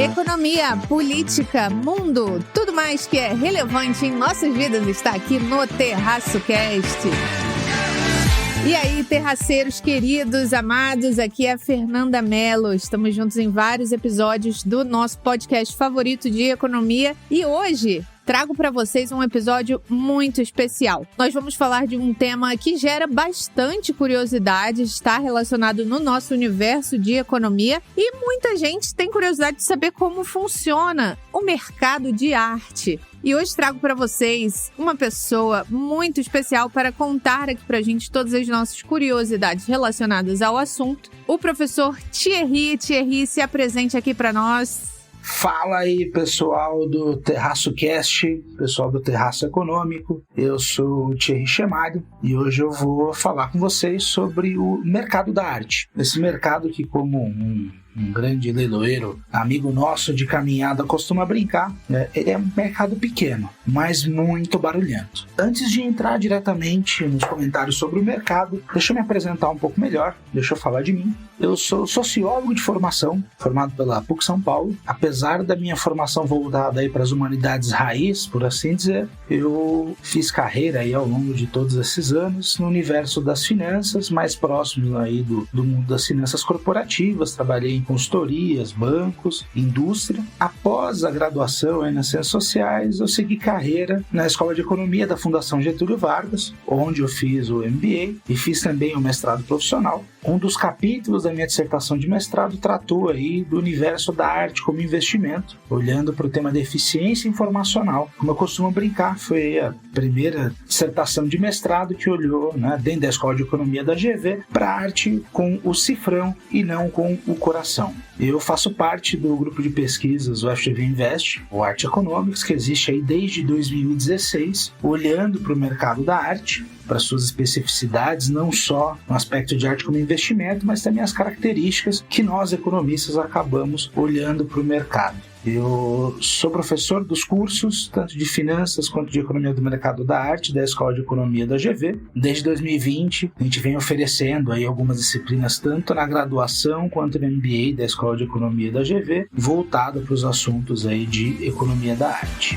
Economia, política, mundo, tudo mais que é relevante em nossas vidas está aqui no Terraço Cast. E aí, terraceiros queridos, amados, aqui é a Fernanda Mello. Estamos juntos em vários episódios do nosso podcast favorito de economia e hoje trago para vocês um episódio muito especial. Nós vamos falar de um tema que gera bastante curiosidade, está relacionado no nosso universo de economia e muita gente tem curiosidade de saber como funciona o mercado de arte. E hoje trago para vocês uma pessoa muito especial para contar aqui para a gente todas as nossas curiosidades relacionadas ao assunto. O professor Thierry. Thierry, se apresente aqui para nós. Fala aí, pessoal do Terraço Cast, pessoal do Terraço Econômico. Eu sou o Thierry Chemalho e hoje eu vou falar com vocês sobre o mercado da arte. Esse mercado que, como um grande leiloeiro, amigo nosso de caminhada, costuma brincar, ele é um mercado pequeno, mas muito barulhento. Antes de entrar diretamente nos comentários sobre o mercado, deixa eu me apresentar um pouco melhor, deixa eu falar de mim. Eu sou sociólogo de formação, formado pela PUC São Paulo. Apesar da minha formação voltada aí para as humanidades raiz, por assim dizer, eu fiz carreira aí ao longo de todos esses anos no universo das finanças, mais próximo aí do mundo das finanças corporativas. Trabalhei em consultorias, bancos, indústria. Após a graduação aí nas ciências sociais, eu segui carreira na Escola de Economia da Fundação Getúlio Vargas, onde eu fiz o MBA e fiz também o mestrado profissional. Um dos capítulos da minha dissertação de mestrado tratou aí do universo da arte como investimento, olhando para o tema da eficiência informacional. Como eu costumo brincar, foi a primeira dissertação de mestrado que olhou, dentro da Escola de Economia da GV, para a arte com o cifrão e não com o coração. Eu faço parte do grupo de pesquisas, o FGV Invest, o Art Economics, que existe aí desde 2016, olhando para o mercado da arte, para suas especificidades, não só no aspecto de arte como investimento, mas também as características que nós, economistas, acabamos olhando para o mercado. Eu sou professor dos cursos, tanto de finanças quanto de economia do mercado da arte, da Escola de Economia da GV. Desde 2020, a gente vem oferecendo aí algumas disciplinas, tanto na graduação quanto no MBA da Escola de Economia da GV, voltado para os assuntos aí de economia da arte.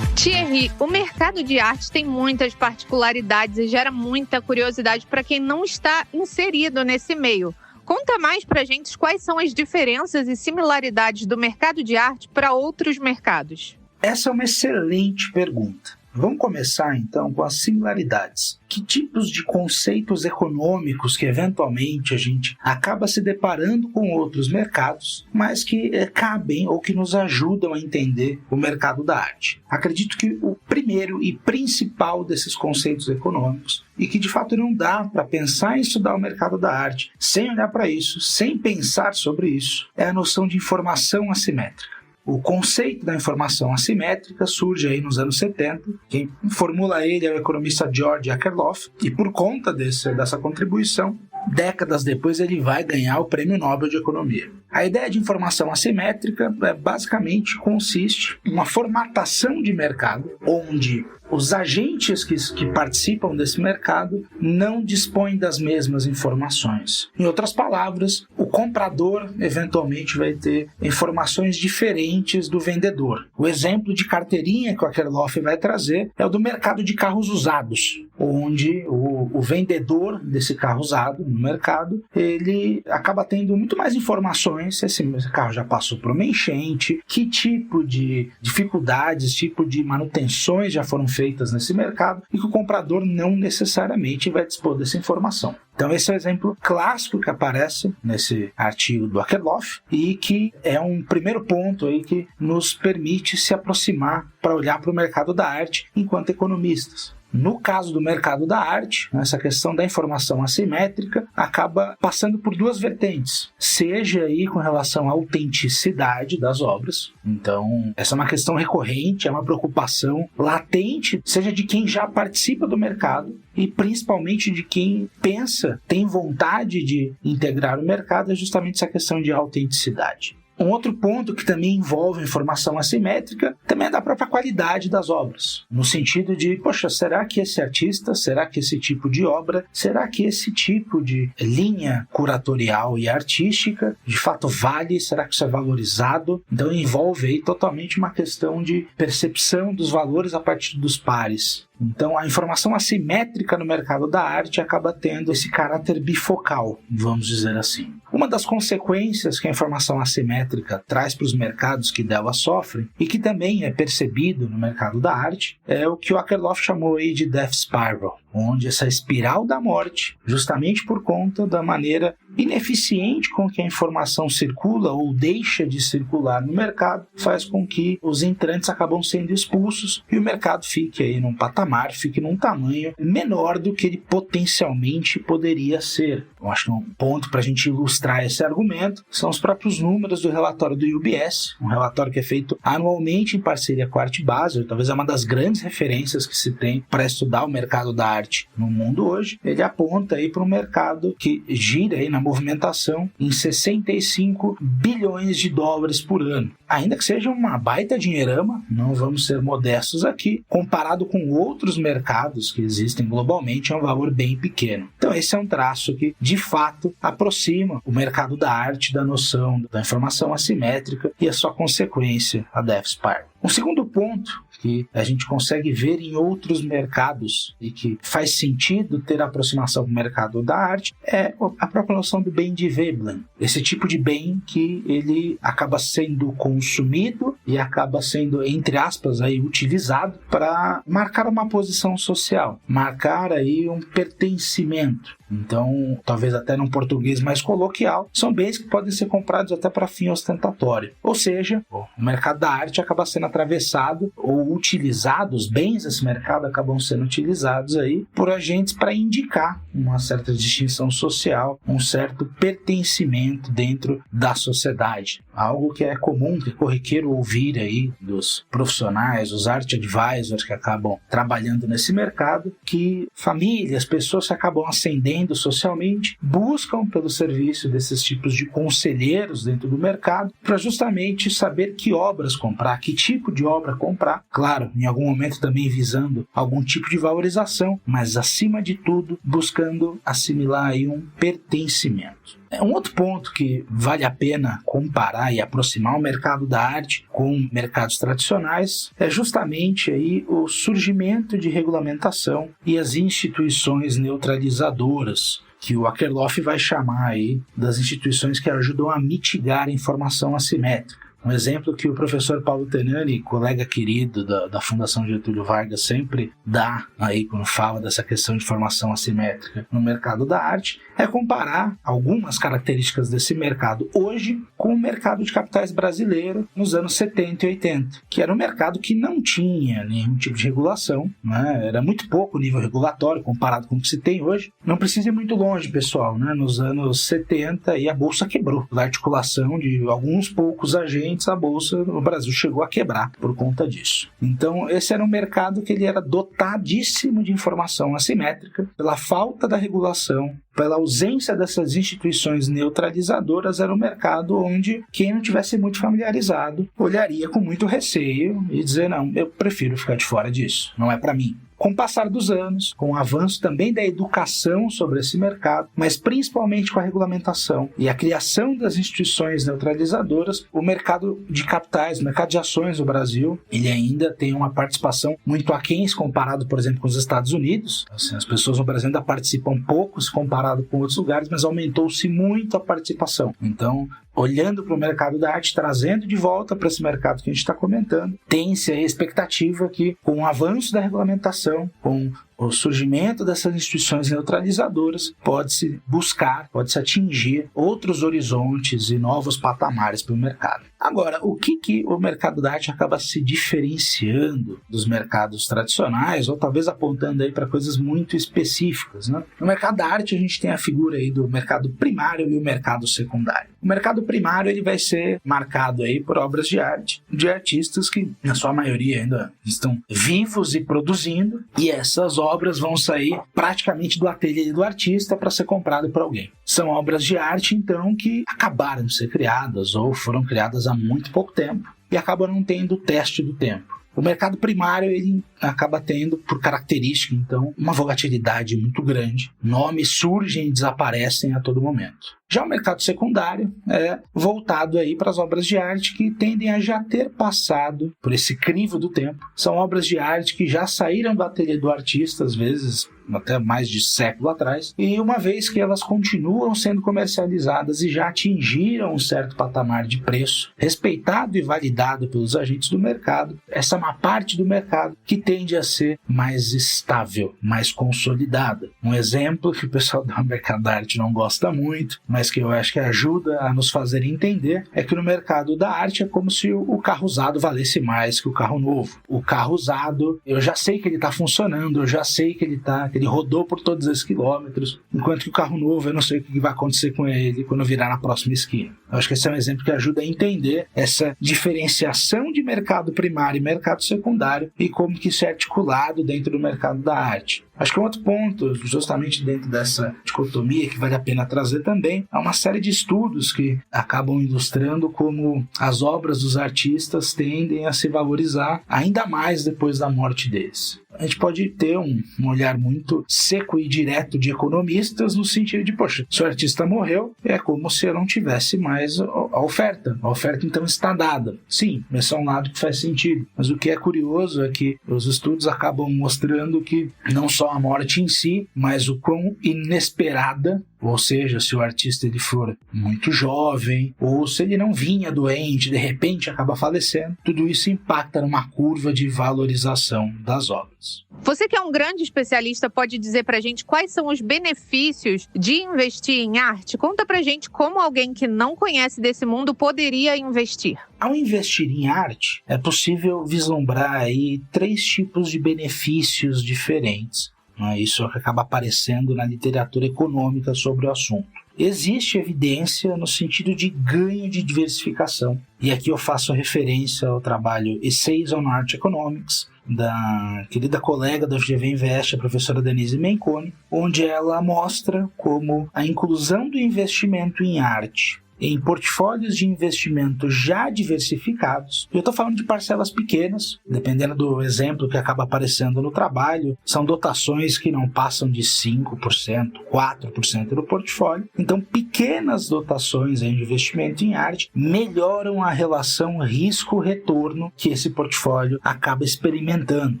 Thierry, o mercado de arte tem muitas particularidades e gera muita curiosidade para quem não está inserido nesse meio. Conta mais pra gente quais são as diferenças e similaridades do mercado de arte para outros mercados. Essa é uma excelente pergunta. Vamos começar então com as similaridades. Que tipos de conceitos econômicos que eventualmente a gente acaba se deparando com outros mercados, mas que cabem ou que nos ajudam a entender o mercado da arte? Acredito que o primeiro e principal desses conceitos econômicos, e que de fato não dá para pensar em estudar o mercado da arte sem olhar para isso, sem pensar sobre isso, é a noção de informação assimétrica. O conceito da informação assimétrica surge aí nos anos 70. Quem formula ele é o economista George Akerlof, e por conta dessa contribuição, décadas depois ele vai ganhar o Prêmio Nobel de Economia. A ideia de informação assimétrica basicamente consiste em uma formatação de mercado onde os agentes que participam desse mercado não dispõem das mesmas informações. Em outras palavras, o comprador eventualmente vai ter informações diferentes do vendedor. O exemplo de carteirinha que o Akerlof vai trazer é o do mercado de carros usados, onde o vendedor desse carro usado no mercado, ele acaba tendo muito mais informações se esse carro já passou por uma enchente, que tipo de dificuldades, tipo de manutenções já foram feitas nesse mercado, e que o comprador não necessariamente vai dispor dessa informação. Então esse é o exemplo clássico que aparece nesse artigo do Akerlof e que é um primeiro ponto aí que nos permite se aproximar para olhar para o mercado da arte enquanto economistas. No caso do mercado da arte, essa questão da informação assimétrica acaba passando por duas vertentes, seja aí com relação à autenticidade das obras. Então, essa é uma questão recorrente, é uma preocupação latente, seja de quem já participa do mercado e principalmente de quem pensa, tem vontade de integrar o mercado, é justamente essa questão de autenticidade. Um outro ponto que também envolve informação assimétrica também é da própria qualidade das obras. No sentido de, poxa, será que esse artista, será que esse tipo de obra, será que esse tipo de linha curatorial e artística de fato vale? Será que isso é valorizado? Então envolve aí totalmente uma questão de percepção dos valores a partir dos pares. Então a informação assimétrica no mercado da arte acaba tendo esse caráter bifocal, vamos dizer assim. Uma das consequências que a informação assimétrica traz para os mercados que dela sofrem, e que também é percebido no mercado da arte, é o que o Akerlof chamou aí de Death Spiral, onde essa espiral da morte, justamente por conta da maneira ineficiente com que a informação circula ou deixa de circular no mercado, faz com que os entrantes acabam sendo expulsos e o mercado fique aí num patamar, fique num tamanho menor do que ele potencialmente poderia ser. Eu acho que um ponto para a gente ilustrar esse argumento são os próprios números do relatório do UBS, um relatório que é feito anualmente em parceria com a Art Basel, talvez é uma das grandes referências que se tem para estudar o mercado da arte no mundo hoje. Ele aponta aí para um mercado que gira aí na movimentação em 65 bilhões de dólares por ano. Ainda que seja uma baita dinheirama, não vamos ser modestos aqui, comparado com outros mercados que existem globalmente, é um valor bem pequeno. Então esse é um traço que, de fato, aproxima o mercado da arte da noção da informação assimétrica e a sua consequência, a Death Spiral. Um segundo ponto que a gente consegue ver em outros mercados e que faz sentido ter aproximação com o mercado da arte é a própria noção do bem de Veblen. Esse tipo de bem que ele acaba sendo consumido e acaba sendo, entre aspas, aí, utilizado para marcar uma posição social, marcar aí um pertencimento. Então, talvez até num português mais coloquial, são bens que podem ser comprados até para fim ostentatório. Ou seja, o mercado da arte acaba sendo atravessado ou utilizado, os bens desse mercado acabam sendo utilizados aí por agentes para indicar uma certa distinção social, um certo pertencimento dentro da sociedade. Algo que é comum, que é corriqueiro ouvir aí dos profissionais, os art advisors que acabam trabalhando nesse mercado, que famílias, pessoas que acabam ascendendo socialmente, buscam pelo serviço desses tipos de conselheiros dentro do mercado para justamente saber que obras comprar, que tipo de obra comprar. Claro, em algum momento também visando algum tipo de valorização, mas acima de tudo buscando assimilar aí um pertencimento. Um outro ponto que vale a pena comparar e aproximar o mercado da arte com mercados tradicionais é justamente aí o surgimento de regulamentação e as instituições neutralizadoras, que o Akerlof vai chamar aí das instituições que ajudam a mitigar a informação assimétrica. Um exemplo que o professor Paulo Tenani, colega querido da Fundação Getúlio Vargas, sempre dá aí quando fala dessa questão de informação assimétrica no mercado da arte, é comparar algumas características desse mercado hoje com o mercado de capitais brasileiro nos anos 70 e 80, que era um mercado que não tinha nenhum tipo de regulação, né? Era muito pouco o nível regulatório comparado com o que se tem hoje. Não precisa ir muito longe, pessoal, né? Nos anos 70 e a Bolsa quebrou. Da articulação de alguns poucos agentes, a Bolsa no Brasil chegou a quebrar por conta disso. Então esse era um mercado que ele era dotadíssimo de informação assimétrica, pela falta da regulação, pela ausência dessas instituições neutralizadoras. Era um mercado onde quem não tivesse muito familiarizado olharia com muito receio e dizer, não, eu prefiro ficar de fora disso, não é para mim. Com o passar dos anos, com o avanço também da educação sobre esse mercado, mas principalmente com a regulamentação e a criação das instituições neutralizadoras, o mercado de capitais, o mercado de ações no Brasil, ele ainda tem uma participação muito aquém se comparado, por exemplo, com os Estados Unidos. Assim, as pessoas no Brasil ainda participam pouco se comparado com outros lugares, mas aumentou-se muito a participação. Então, olhando para o mercado da arte, trazendo de volta para esse mercado que a gente está comentando, tem-se a expectativa que, com o avanço da regulamentação, com o surgimento dessas instituições neutralizadoras, pode-se buscar, pode-se atingir outros horizontes e novos patamares para o mercado. Agora, o que o mercado da arte acaba se diferenciando dos mercados tradicionais, ou talvez apontando aí para coisas muito específicas, né? No mercado da arte, a gente tem a figura aí do mercado primário e o mercado secundário. O mercado primário ele vai ser marcado aí por obras de arte de artistas que, na sua maioria, ainda estão vivos e produzindo, e essas obras obras vão sair praticamente do ateliê do artista para ser comprado por alguém. São obras de arte, então, que acabaram de ser criadas ou foram criadas há muito pouco tempo e acabam não tendo o teste do tempo. O mercado primário ele acaba tendo, por característica, então, uma volatilidade muito grande. Nomes surgem e desaparecem a todo momento. Já o mercado secundário é voltado aí para as obras de arte que tendem a já ter passado por esse crivo do tempo. São obras de arte que já saíram do ateliê do artista, às vezes até mais de século atrás, e uma vez que elas continuam sendo comercializadas e já atingiram um certo patamar de preço, respeitado e validado pelos agentes do mercado, essa é uma parte do mercado que tende a ser mais estável, mais consolidada. Um exemplo que o pessoal do mercado da arte não gosta muito, mas que eu acho que ajuda a nos fazer entender, é que no mercado da arte é como se o carro usado valesse mais que o carro novo. O carro usado, eu já sei que ele está funcionando, eu já sei que ele rodou por todos esses quilômetros, enquanto que o carro novo, eu não sei o que vai acontecer com ele quando virar na próxima esquina. Eu acho que esse é um exemplo que ajuda a entender essa diferenciação de mercado primário e mercado secundário e como que isso é articulado dentro do mercado da arte. Acho que um outro ponto, justamente dentro dessa dicotomia que vale a pena trazer também, é uma série de estudos que acabam ilustrando como as obras dos artistas tendem a se valorizar ainda mais depois da morte deles. A gente pode ter um olhar muito seco e direto de economistas no sentido de, poxa, se o artista morreu, é como se eu não tivesse mais a oferta. A oferta, então, está dada. Sim, esse é um lado que faz sentido. Mas o que é curioso é que os estudos acabam mostrando que não só a morte em si, mas o quão inesperada, ou seja, se o artista ele for muito jovem, ou se ele não vinha doente, de repente acaba falecendo, tudo isso impacta numa curva de valorização das obras. Você que é um grande especialista, pode dizer pra gente quais são os benefícios de investir em arte? Conta pra gente como alguém que não conhece desse mundo poderia investir. Ao investir em arte, é possível vislumbrar aí 3 tipos de benefícios diferentes. Isso acaba aparecendo na literatura econômica sobre o assunto. Existe evidência no sentido de ganho de diversificação. E aqui eu faço referência ao trabalho Essays on Art Economics, da querida colega da FGV Invest, a professora Denise Menconi, onde ela mostra como a inclusão do investimento em arte em portfólios de investimento já diversificados. Eu estou falando de parcelas pequenas, dependendo do exemplo que acaba aparecendo no trabalho, são dotações que não passam de 5%, 4% do portfólio. Então, pequenas dotações em investimento em arte melhoram a relação risco-retorno que esse portfólio acaba experimentando.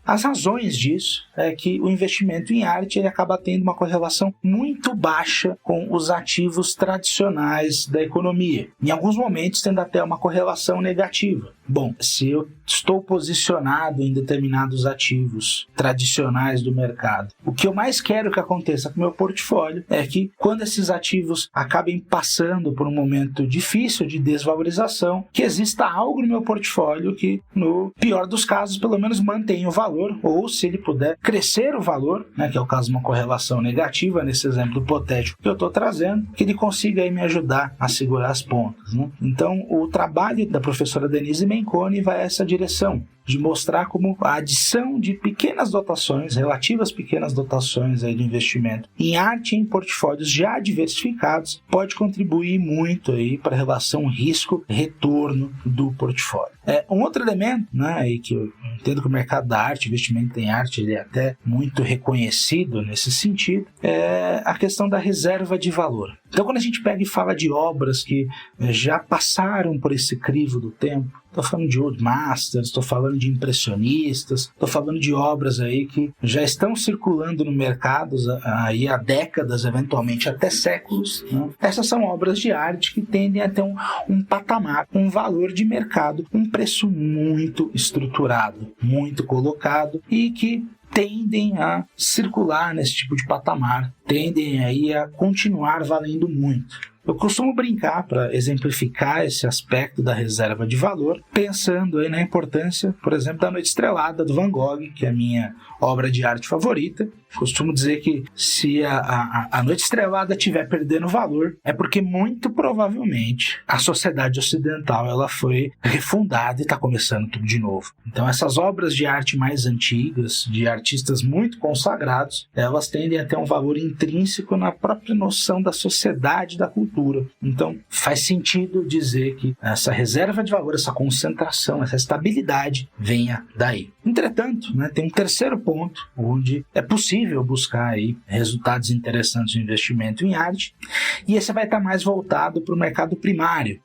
As razões disso é que o investimento em arte ele acaba tendo uma correlação muito baixa com os ativos tradicionais da economia. Em alguns momentos tendo até uma correlação negativa. Bom, se eu estou posicionado em determinados ativos tradicionais do mercado, o que eu mais quero que aconteça com o meu portfólio é que quando esses ativos acabem passando por um momento difícil de desvalorização, que exista algo no meu portfólio que, no pior dos casos, pelo menos mantenha o valor, ou se ele puder crescer o valor, que é o caso de uma correlação negativa, nesse exemplo hipotético que eu estou trazendo, que ele consiga aí me ajudar a segurar as pontas. Então, o trabalho da professora Denise Menconi vai a essa direção, de mostrar como a adição de pequenas dotações, relativas pequenas dotações aí de investimento em arte em portfólios já diversificados, pode contribuir muito aí para a relação risco-retorno do portfólio. Um outro elemento, e que eu entendo que o mercado da arte, investimento em arte, ele é até muito reconhecido nesse sentido, é a questão da reserva de valor. Então, quando a gente pega e fala de obras que já passaram por esse crivo do tempo, estou falando de Old Masters, estou falando de impressionistas, estou falando de obras aí que já estão circulando no mercado aí há décadas, eventualmente até séculos. Essas são obras de arte que tendem a ter um patamar, um valor de mercado, um preço muito estruturado, muito colocado e que tendem a circular nesse tipo de patamar tendem aí a continuar valendo muito. Eu costumo brincar para exemplificar esse aspecto da reserva de valor, pensando aí na importância, por exemplo, da Noite Estrelada do Van Gogh, que é a minha obra de arte favorita. Costumo dizer que se a Noite Estrelada estiver perdendo valor, é porque muito provavelmente a sociedade ocidental ela foi refundada e está começando tudo de novo. Então essas obras de arte mais antigas, de artistas muito consagrados, elas tendem a ter um valor intrínseco na própria noção da sociedade e da cultura. Então faz sentido dizer que essa reserva de valor, essa concentração, essa estabilidade venha daí. Entretanto, tem um terceiro ponto onde é possível buscar aí resultados interessantes de investimento em arte, e esse vai estar mais voltado para o mercado primário,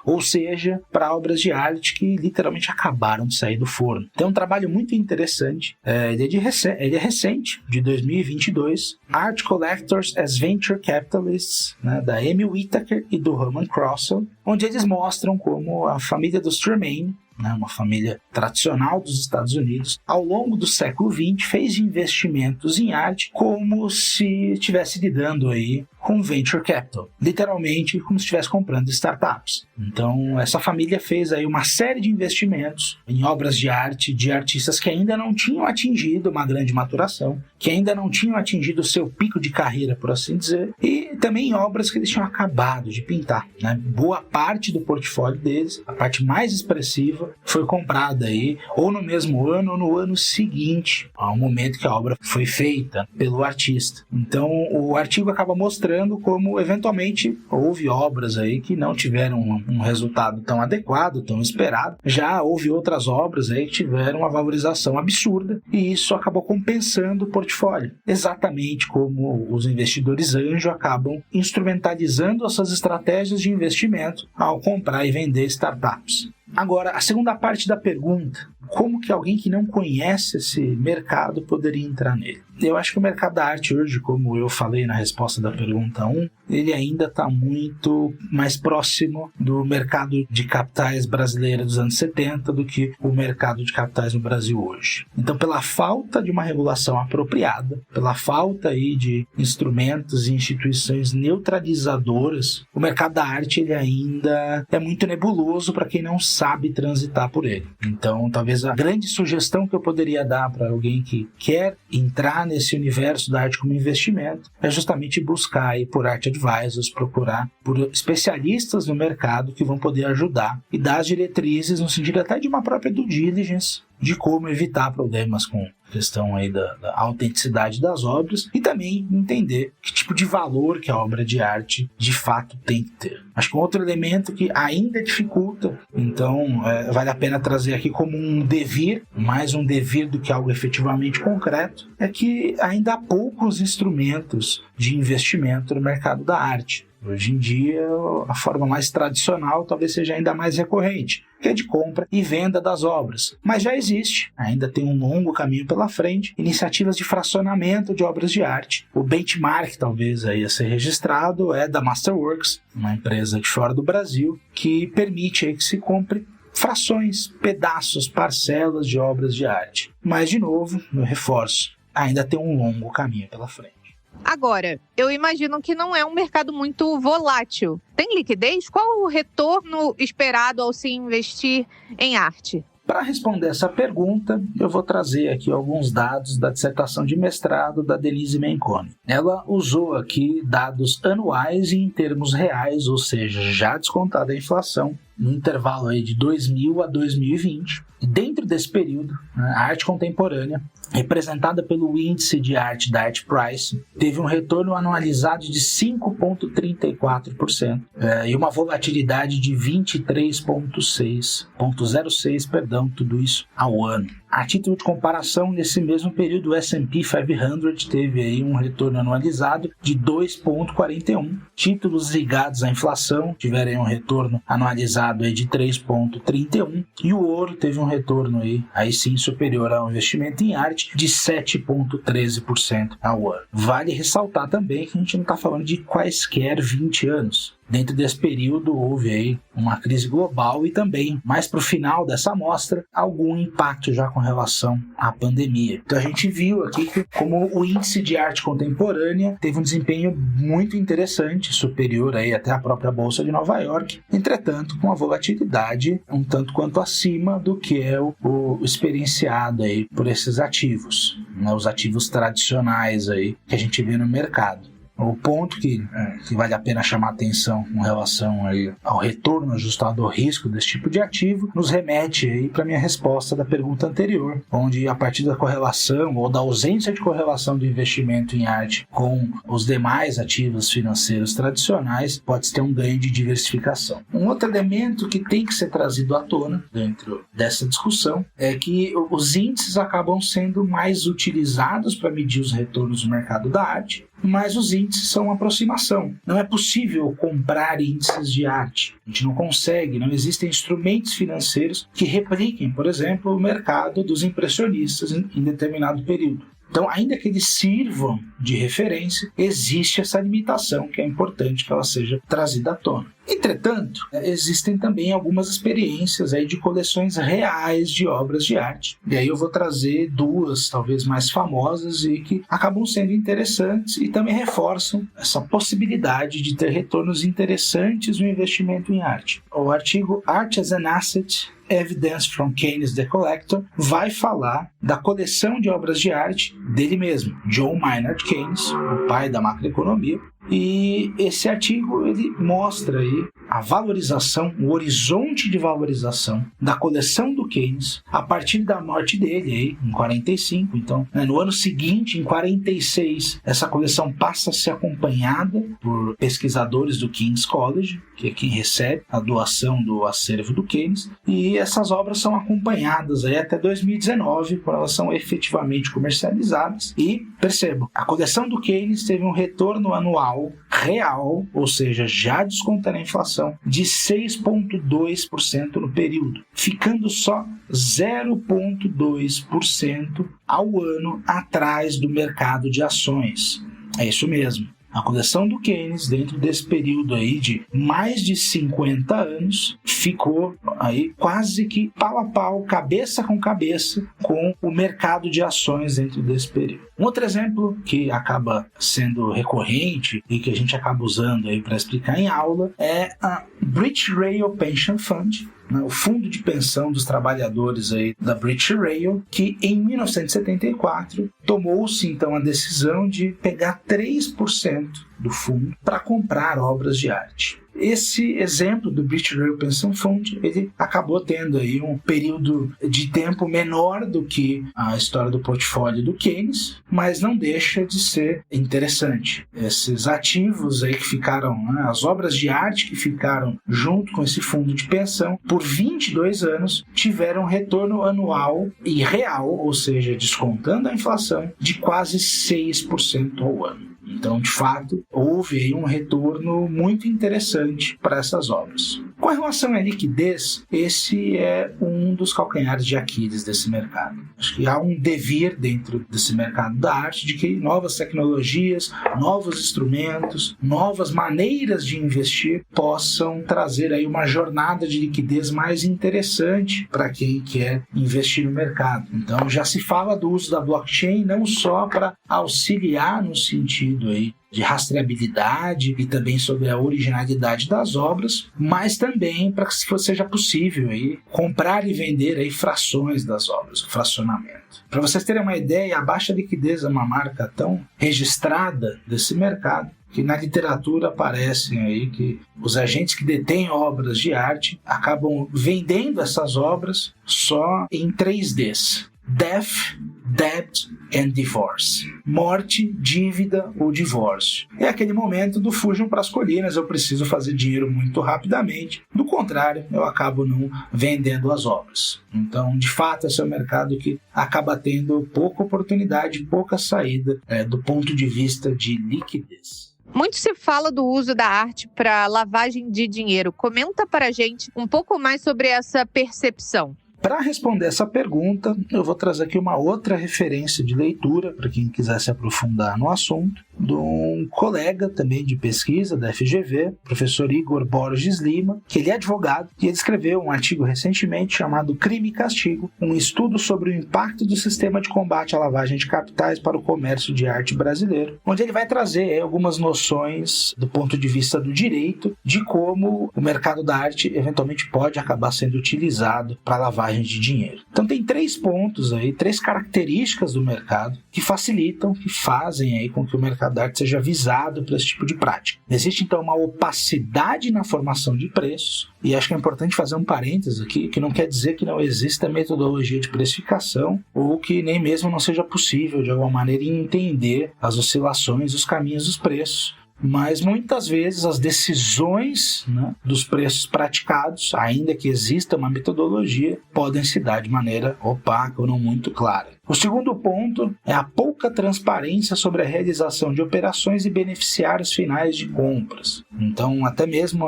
ou seja, para obras de arte que literalmente acabaram de sair do forno. Tem um trabalho muito interessante, ele é recente, de 2022, Art Collectors as Venture Capitalists, da Amy Whitaker e do Herman Crossell, onde eles mostram como a família dos Tremaine, uma família tradicional dos Estados Unidos, ao longo do século XX, fez investimentos em arte como se estivesse lidando aí com venture capital, literalmente como se estivesse comprando startups. Então, essa família fez aí uma série de investimentos em obras de arte de artistas que ainda não tinham atingido uma grande maturação, que ainda não tinham atingido o seu pico de carreira, por assim dizer, e também em obras que eles tinham acabado de pintar. Boa parte do portfólio deles, a parte mais expressiva, foi comprada aí ou no mesmo ano ou no ano seguinte ao momento que a obra foi feita pelo artista. Então, o artigo acaba mostrando como eventualmente houve obras aí que não tiveram um resultado tão adequado, tão esperado. Já houve outras obras aí que tiveram uma valorização absurda e isso acabou compensando o portfólio. Exatamente como os investidores anjo acabam instrumentalizando essas estratégias de investimento ao comprar e vender startups. Agora, a segunda parte da pergunta, como que alguém que não conhece esse mercado poderia entrar nele? Eu acho que o mercado da arte hoje, como eu falei na resposta da pergunta 1, ele ainda está muito mais próximo do mercado de capitais brasileiro dos anos 70 do que o mercado de capitais no Brasil hoje. Então, pela falta de uma regulação apropriada, pela falta aí de instrumentos e instituições neutralizadoras, o mercado da arte ele ainda é muito nebuloso para quem não sabe transitar por ele. Então, talvez a grande sugestão que eu poderia dar para alguém que quer entrar nesse universo da arte como investimento é justamente buscar aí por art advisors, procurar por especialistas no mercado que vão poder ajudar e dar as diretrizes no sentido até de uma própria due diligence de como evitar problemas com a questão aí da autenticidade das obras e também entender que tipo de valor que a obra de arte de fato tem que ter. Acho que um outro elemento que ainda dificulta, então vale a pena trazer aqui como um devir, mais um devir do que algo efetivamente concreto, é que ainda há poucos instrumentos de investimento no mercado da arte. Hoje em dia, a forma mais tradicional talvez seja ainda mais recorrente, que é de compra e venda das obras. Mas já existe, ainda tem um longo caminho pela frente, iniciativas de fracionamento de obras de arte. O benchmark, talvez, aí a ser registrado é da Masterworks, uma empresa de fora do Brasil, que permite aí que se compre frações, pedaços, parcelas de obras de arte. Mas, de novo, eu reforço, ainda tem um longo caminho pela frente. Agora, eu imagino que não é um mercado muito volátil. Tem liquidez? Qual o retorno esperado ao se investir em arte? Para responder essa pergunta, eu vou trazer aqui alguns dados da dissertação de mestrado da Denise Menconi. Ela usou aqui dados anuais e em termos reais, ou seja, já descontada a inflação, no intervalo aí de 2000 a 2020. E dentro desse período, a arte contemporânea, representada pelo índice de arte da Artprice, teve um retorno anualizado de 5,34% e uma volatilidade de 23,06%, tudo isso ao ano. A título de comparação, nesse mesmo período, o S&P 500 teve aí um retorno anualizado de 2,41%. Títulos ligados à inflação tiveram um retorno anualizado aí de 3,31%. E o ouro teve um retorno aí sim superior ao investimento em arte de 7,13% ao ano. Vale ressaltar também que a gente não está falando de quaisquer 20 anos. dentro desse período houve aí uma crise global e também, mais para o final dessa amostra, algum impacto já com relação à pandemia. Então a gente viu aqui que como o índice de arte contemporânea teve um desempenho muito interessante, superior aí até a própria Bolsa de Nova York, entretanto com a volatilidade um tanto quanto acima do que é o experienciado aí por esses ativos, né, os ativos tradicionais aí que a gente vê no mercado. O ponto que vale a pena chamar atenção com relação aí ao retorno ajustado ao risco desse tipo de ativo nos remete aí para a minha resposta da pergunta anterior, onde a partir da correlação ou da ausência de correlação do investimento em arte com os demais ativos financeiros tradicionais, pode-se ter um ganho de diversificação. Um outro elemento que tem que ser trazido à tona dentro dessa discussão é que os índices acabam sendo mais utilizados para medir os retornos do mercado da arte, mas os índices são uma aproximação. Não é possível comprar índices de arte. A gente não consegue, não existem instrumentos financeiros que repliquem, por exemplo, o mercado dos impressionistas em determinado período. Então, ainda que eles sirvam de referência, existe essa limitação que é importante que ela seja trazida à tona. Entretanto, existem também algumas experiências aí de coleções reais de obras de arte. E aí eu vou trazer duas, talvez mais famosas, e que acabam sendo interessantes e também reforçam essa possibilidade de ter retornos interessantes no investimento em arte. O artigo Art as an Asset, Evidence from Keynes the Collector vai falar da coleção de obras de arte dele mesmo, John Maynard Keynes, o pai da macroeconomia. E esse artigo ele mostra aí a valorização, o horizonte de valorização da coleção do Keynes a partir da morte dele aí, em 45. Então, no ano seguinte, em 46, essa coleção passa a ser acompanhada por pesquisadores do King's College, que é quem recebe a doação do acervo do Keynes, e essas obras são acompanhadas aí até 2019, quando elas são efetivamente comercializadas. E, percebam, a coleção do Keynes teve um retorno anual real, ou seja, já descontando a inflação, de 6,2% no período, ficando só 0,2% ao ano atrás do mercado de ações. É isso mesmo. A coleção do Keynes, dentro desse período aí de mais de 50 anos, ficou aí quase que pau a pau, cabeça com cabeça, com o mercado de ações dentro desse período. Um outro exemplo que acaba sendo recorrente e que a gente acaba usando aí para explicar em aula é a British Rail Pension Fund, o fundo de pensão dos trabalhadores aí da British Rail, que em 1974 tomou-se então a decisão de pegar 3% do fundo para comprar obras de arte. Esse exemplo do British Rail Pension Fund, ele acabou tendo aí um período de tempo menor do que a história do portfólio do Keynes, mas não deixa de ser interessante. Esses ativos aí que ficaram, as obras de arte que ficaram junto com esse fundo de pensão, por 22 anos, tiveram um retorno anual e real, ou seja, descontando a inflação, de quase 6% ao ano. Então, de fato, houve aí um retorno muito interessante para essas obras. Com relação à liquidez, esse é um dos calcanhares de Aquiles desse mercado. Acho que há um devir dentro desse mercado da arte de que novas tecnologias, novos instrumentos, novas maneiras de investir possam trazer aí uma jornada de liquidez mais interessante para quem quer investir no mercado. Então, já se fala do uso da blockchain não só para auxiliar no sentido aí de rastreabilidade e também sobre a originalidade das obras, mas também para que seja possível aí comprar e vender aí frações das obras, o fracionamento. Para vocês terem uma ideia, a baixa liquidez é uma marca tão registrada desse mercado que na literatura aparecem aí que os agentes que detêm obras de arte acabam vendendo essas obras só em 3 Ds: Death, Debt and Divorce. Morte, dívida ou divórcio. É aquele momento do fujam para as colinas, eu preciso fazer dinheiro muito rapidamente. Do contrário, eu acabo não vendendo as obras. Então, de fato, esse é um mercado que acaba tendo pouca oportunidade, pouca saída do ponto de vista de liquidez. Muito se fala do uso da arte para lavagem de dinheiro. Comenta para a gente um pouco mais sobre essa percepção. Para responder essa pergunta, eu vou trazer aqui uma outra referência de leitura para quem quiser se aprofundar no assunto. de um colega também de pesquisa da FGV, professor Igor Borges Lima, que ele é advogado e ele escreveu um artigo recentemente chamado Crime e Castigo, um estudo sobre o impacto do sistema de combate à lavagem de capitais para o comércio de arte brasileiro, onde ele vai trazer algumas noções do ponto de vista do direito de como o mercado da arte eventualmente pode acabar sendo utilizado para lavagem de dinheiro. Então tem 3 pontos aí, 3 características do mercado que facilitam, que fazem aí com que o mercado da arte seja visado por esse tipo de prática. Existe então uma opacidade na formação de preços, e acho que é importante fazer um parênteses aqui, que não quer dizer que não exista metodologia de precificação ou que nem mesmo não seja possível de alguma maneira entender as oscilações, os caminhos dos preços. Mas muitas vezes as decisões, né, dos preços praticados, ainda que exista uma metodologia, podem se dar de maneira opaca ou não muito clara. O segundo ponto é a pouca transparência sobre a realização de operações e beneficiários finais de compras. Então, até mesmo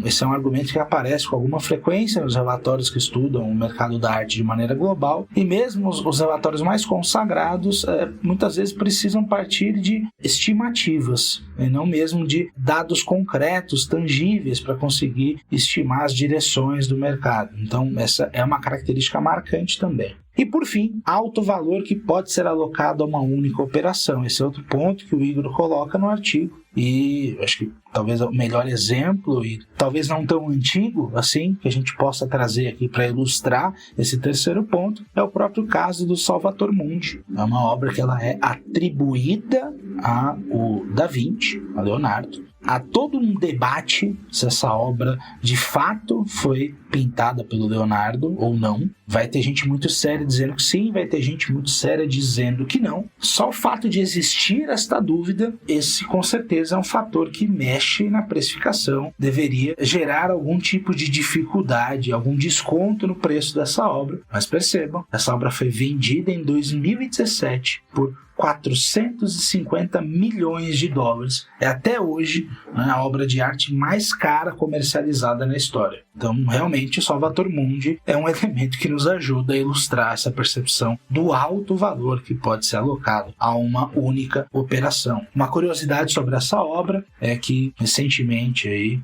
esse é um argumento que aparece com alguma frequência nos relatórios que estudam o mercado da arte de maneira global, e mesmo os relatórios mais consagrados muitas vezes precisam partir de estimativas, e não mesmo de dados concretos, tangíveis, para conseguir estimar as direções do mercado. Então, essa é uma característica marcante também. E, por fim, alto valor que pode ser alocado a uma única operação. Esse é outro ponto que o Igor coloca no artigo. E acho que talvez o melhor exemplo, e talvez não tão antigo assim, que a gente possa trazer aqui para ilustrar esse terceiro ponto, é o próprio caso do Salvator Mundi. É uma obra que ela é atribuída ao Da Vinci, a Leonardo. Há todo um debate se essa obra de fato foi pintada pelo Leonardo ou não. Vai ter gente muito séria dizendo que sim, vai ter gente muito séria dizendo que não. Só o fato de existir esta dúvida, esse com certeza é um fator que mexe na precificação, deveria gerar algum tipo de dificuldade, algum desconto no preço dessa obra. Mas percebam, essa obra foi vendida em 2017 por 450 milhões de dólares. É até hoje, né, a obra de arte mais cara comercializada na história. Então, realmente, o Salvator Mundi é um elemento que nos ajuda a ilustrar essa percepção do alto valor que pode ser alocado a uma única operação. Uma curiosidade sobre essa obra é que, recentemente,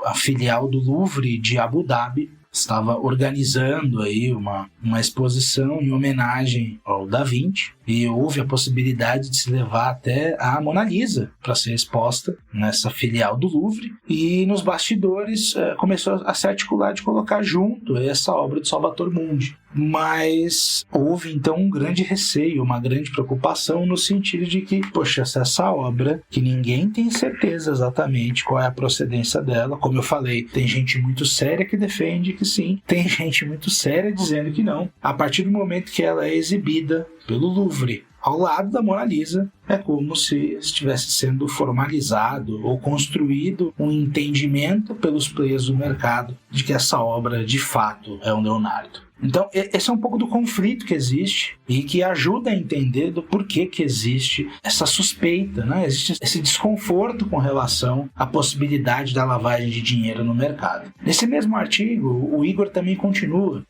a filial do Louvre de Abu Dhabi estava organizando aí uma exposição em homenagem ao Da Vinci, e houve a possibilidade de se levar até a Mona Lisa para ser exposta nessa filial do Louvre, e nos bastidores começou a se articular de colocar junto essa obra de Salvator Mundi. Mas houve então um grande receio, uma grande preocupação no sentido de que, poxa, se essa obra, que ninguém tem certeza exatamente qual é a procedência dela, como eu falei, tem gente muito séria que defende que sim, tem gente muito séria dizendo que não. A partir do momento que ela é exibida pelo Louvre ao lado da Mona Lisa, é como se estivesse sendo formalizado ou construído um entendimento pelos players do mercado de que essa obra de fato é um Leonardo. Então, esse é um pouco do conflito que existe e que ajuda a entender do porquê que existe essa suspeita, né? Existe esse desconforto com relação à possibilidade da lavagem de dinheiro no mercado. Nesse mesmo artigo, o Igor também continua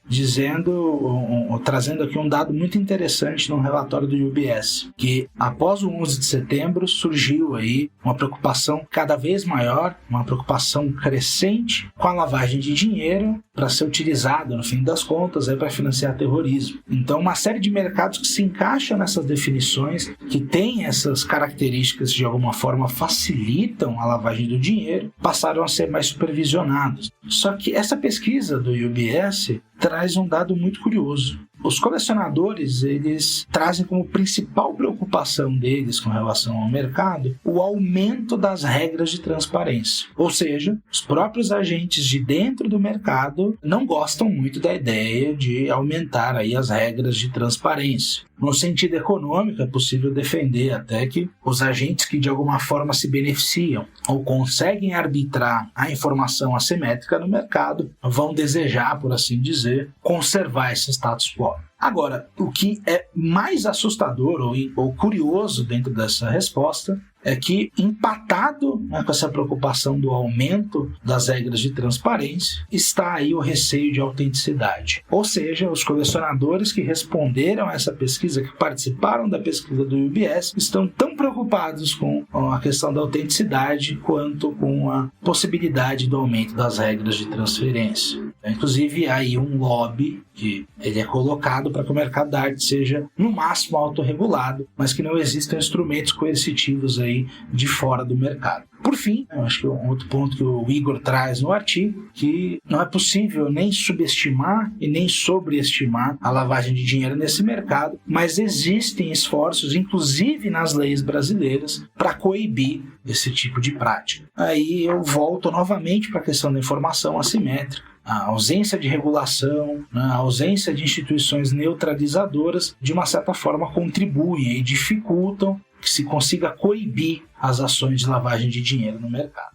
trazendo aqui um dado muito interessante no relatório do UBS, que após o 11 de setembro surgiu aí uma preocupação cada vez maior, uma preocupação crescente com a lavagem de dinheiro para ser utilizada, no fim das contas, para financiar terrorismo. Então, uma série de mercados que se encaixam nessas definições, que têm essas características de alguma forma facilitam a lavagem do dinheiro, passaram a ser mais supervisionados. Só que essa pesquisa do UBS traz um dado muito curioso. Os colecionadores, eles trazem como principal preocupação deles com relação ao mercado o aumento das regras de transparência. Ou seja, os próprios agentes de dentro do mercado não gostam muito da ideia de aumentar aí as regras de transparência. No sentido econômico, é possível defender até que os agentes que de alguma forma se beneficiam ou conseguem arbitrar a informação assimétrica no mercado vão desejar, por assim dizer, conservar esse status quo. Agora, o que é mais assustador ou curioso dentro dessa resposta é que, empatado, né, com essa preocupação do aumento das regras de transparência, está aí o receio de autenticidade. Ou seja, os colecionadores que responderam a essa pesquisa, que participaram da pesquisa do UBS, estão tão preocupados com a questão da autenticidade quanto com a possibilidade do aumento das regras de transferência. Inclusive, há aí um lobby que ele é colocado para que o mercado da arte seja, no máximo, autorregulado, mas que não existam instrumentos coercitivos aí de fora do mercado. Por fim, eu acho que um outro ponto que o Igor traz no artigo, que não é possível nem subestimar e nem sobreestimar a lavagem de dinheiro nesse mercado, mas existem esforços, inclusive nas leis brasileiras, para coibir esse tipo de prática. Aí eu volto novamente para a questão da informação assimétrica. A ausência de regulação, a ausência de instituições neutralizadoras, de uma certa forma, contribuem e dificultam que se consiga coibir as ações de lavagem de dinheiro no mercado.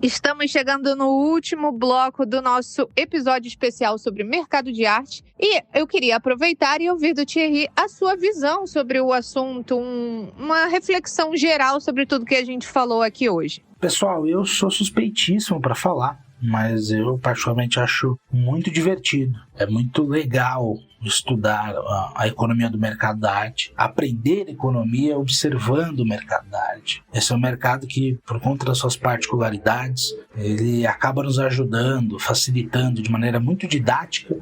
Estamos chegando no último bloco do nosso episódio especial sobre mercado de arte e eu queria aproveitar e ouvir do Thierry a sua visão sobre o assunto, uma reflexão geral sobre tudo que a gente falou aqui hoje. Pessoal, eu sou suspeitíssimo para falar, mas eu particularmente acho muito divertido. É muito legal estudar a economia do mercado da arte, aprender economia observando o mercado da arte. Esse é um mercado que, por conta das suas particularidades, ele acaba nos ajudando, facilitando de maneira muito didática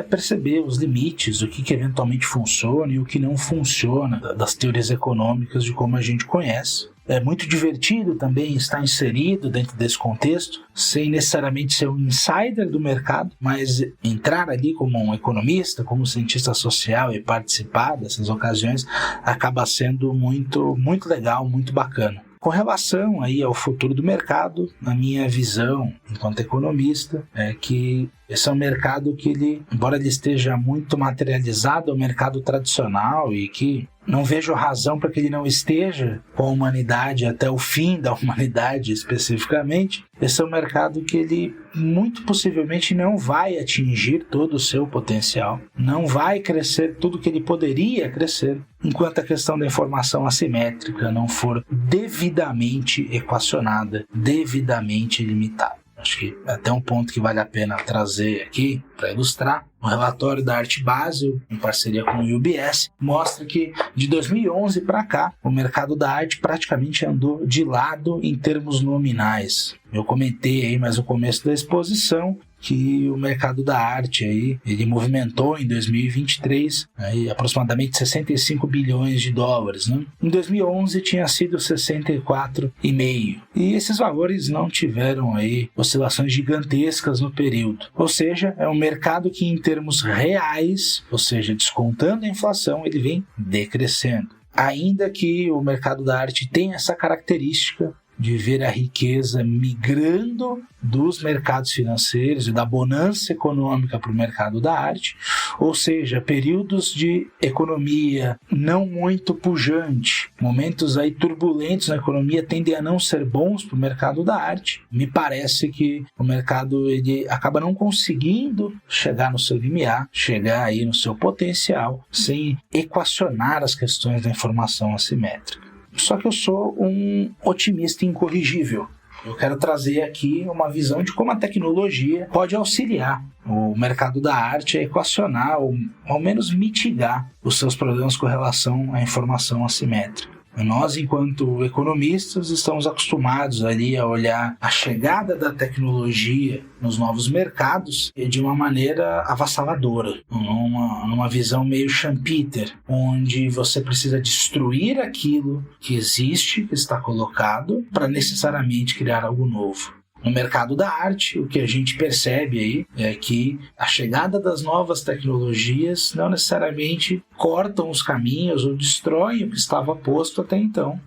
perceber os limites, o que eventualmente funciona e o que não funciona das teorias econômicas de como a gente conhece. É muito divertido também estar inserido dentro desse contexto, sem necessariamente ser um insider do mercado, mas entrar ali como um economista, como um cientista social e participar dessas ocasiões acaba sendo muito, muito legal, muito bacana. Com relação aí ao futuro do mercado, a minha visão enquanto economista é que esse é um mercado que ele, embora ele esteja muito materializado ao mercado tradicional e que não vejo razão para que ele não esteja com a humanidade até o fim da humanidade especificamente, esse é um mercado que ele muito possivelmente não vai atingir todo o seu potencial, não vai crescer tudo que ele poderia crescer, enquanto a questão da informação assimétrica não for devidamente equacionada, devidamente limitada. Acho que é até um ponto que vale a pena trazer aqui para ilustrar. O relatório da Art Basel, em parceria com o UBS, mostra que de 2011 para cá, o mercado da arte praticamente andou de lado em termos nominais. Eu comentei aí mais no começo da exposição que o mercado da arte aí, ele movimentou em 2023 aí, aproximadamente 65 bilhões de dólares. Né? Em 2011 tinha sido 64,5. E esses valores não tiveram aí oscilações gigantescas no período. Ou seja, é um mercado que em termos reais, ou seja, descontando a inflação, ele vem decrescendo. Ainda que o mercado da arte tenha essa característica de ver a riqueza migrando dos mercados financeiros e da bonança econômica para o mercado da arte, ou seja, períodos de economia não muito pujante, momentos aí turbulentos na economia tendem a não ser bons para o mercado da arte. Me parece que o mercado ele acaba não conseguindo chegar no seu limiar, chegar aí no seu potencial, sem equacionar as questões da informação assimétrica. Só que eu sou um otimista incorrigível. Eu quero trazer aqui uma visão de como a tecnologia pode auxiliar o mercado da arte a equacionar ou ao menos mitigar os seus problemas com relação à informação assimétrica. Nós, enquanto economistas, estamos acostumados ali a olhar a chegada da tecnologia nos novos mercados de uma maneira avassaladora, numa visão meio Schumpeter, onde você precisa destruir aquilo que existe, que está colocado, para necessariamente criar algo novo. No mercado da arte, o que a gente percebe aí é que a chegada das novas tecnologias não necessariamente cortam os caminhos ou destroem o que estava posto até então.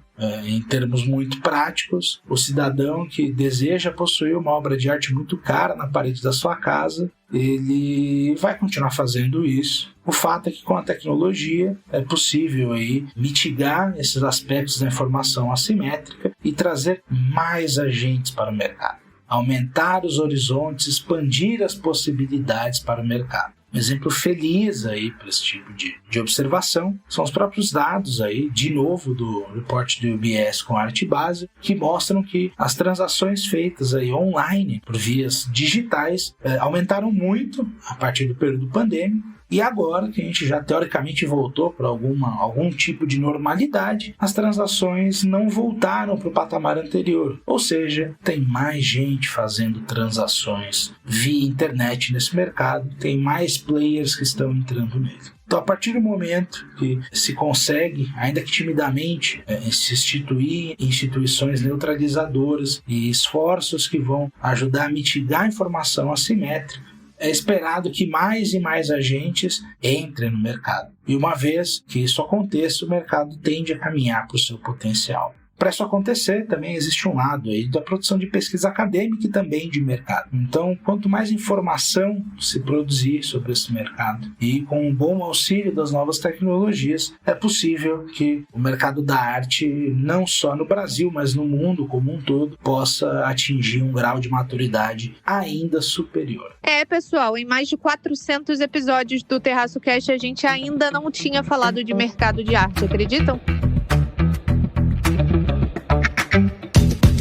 Em termos muito práticos, o cidadão que deseja possuir uma obra de arte muito cara na parede da sua casa, ele vai continuar fazendo isso. O fato é que com a tecnologia é possível aí mitigar esses aspectos da informação assimétrica e trazer mais agentes para o mercado. Aumentar os horizontes, expandir as possibilidades para o mercado. Um exemplo feliz aí para esse tipo de observação são os próprios dados aí, de novo, do reporte do UBS com Artbase, que mostram que as transações feitas aí online por vias digitais aumentaram muito a partir do período pandêmico. E agora que a gente já teoricamente voltou para algum tipo de normalidade, as transações não voltaram para o patamar anterior. Ou seja, tem mais gente fazendo transações via internet nesse mercado, tem mais players que estão entrando nele. Então, a partir do momento que se consegue, ainda que timidamente, se instituir instituições neutralizadoras e esforços que vão ajudar a mitigar a informação assimétrica, é esperado que mais e mais agentes entrem no mercado. E uma vez que isso aconteça, o mercado tende a caminhar para o seu potencial. Para isso acontecer, também existe um lado aí da produção de pesquisa acadêmica e também de mercado. Então, quanto mais informação se produzir sobre esse mercado e com um bom auxílio das novas tecnologias, é possível que o mercado da arte, não só no Brasil, mas no mundo como um todo, possa atingir um grau de maturidade ainda superior. Pessoal, em mais de 400 episódios do Terraço Cast, a gente ainda não tinha falado de mercado de arte, acreditam?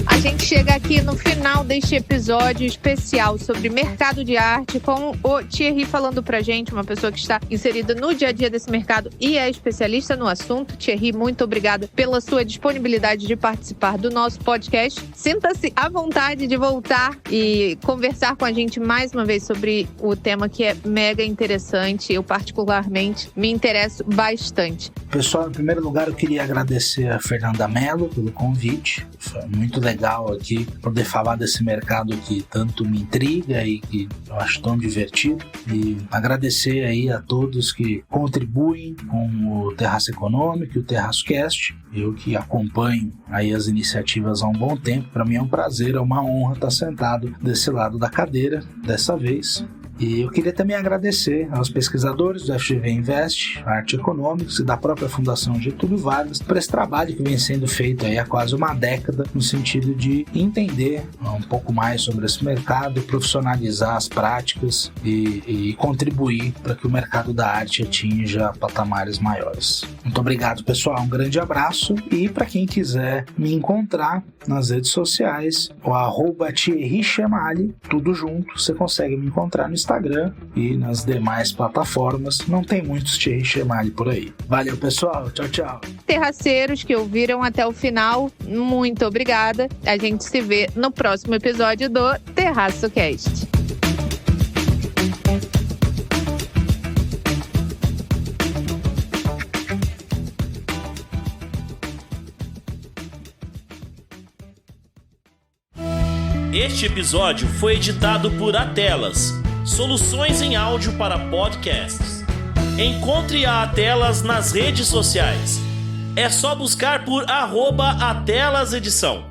A gente chega aqui no final deste episódio especial sobre mercado de arte com o Thierry falando pra gente, uma pessoa que está inserida no dia a dia desse mercado e é especialista no assunto. Thierry, muito obrigada pela sua disponibilidade de participar do nosso podcast. Sinta-se à vontade de voltar e conversar com a gente mais uma vez sobre o tema que é mega interessante. Eu particularmente me interesso bastante. Pessoal, em primeiro lugar eu queria agradecer a Fernanda Mello pelo convite. Foi muito legal aqui poder falar desse mercado que tanto me intriga e que eu acho tão divertido, e agradecer aí a todos que contribuem com o Terraço Econômico e o Terraço Cast. Eu que acompanho aí as iniciativas há um bom tempo, para mim é um prazer, é uma honra estar sentado desse lado da cadeira dessa vez. E eu queria também agradecer aos pesquisadores do FGV Invest, Arte Econômicos e da própria Fundação Getúlio Vargas por esse trabalho que vem sendo feito aí há quase uma década no sentido de entender um pouco mais sobre esse mercado, profissionalizar as práticas e contribuir para que o mercado da arte atinja patamares maiores. Muito obrigado, pessoal, um grande abraço, e para quem quiser me encontrar nas redes sociais, o @ThierryChemali, tudo junto, você consegue me encontrar no Instagram e nas demais plataformas. Não tem muitos Thierry Chemali por aí. Valeu, pessoal. Tchau, tchau. Terraceiros que ouviram até o final, muito obrigada. A gente se vê no próximo episódio do Terraço Cast. Este episódio foi editado por Atelas, soluções em áudio para podcasts. Encontre a Atelas nas redes sociais. É só buscar por @AtelasEdição.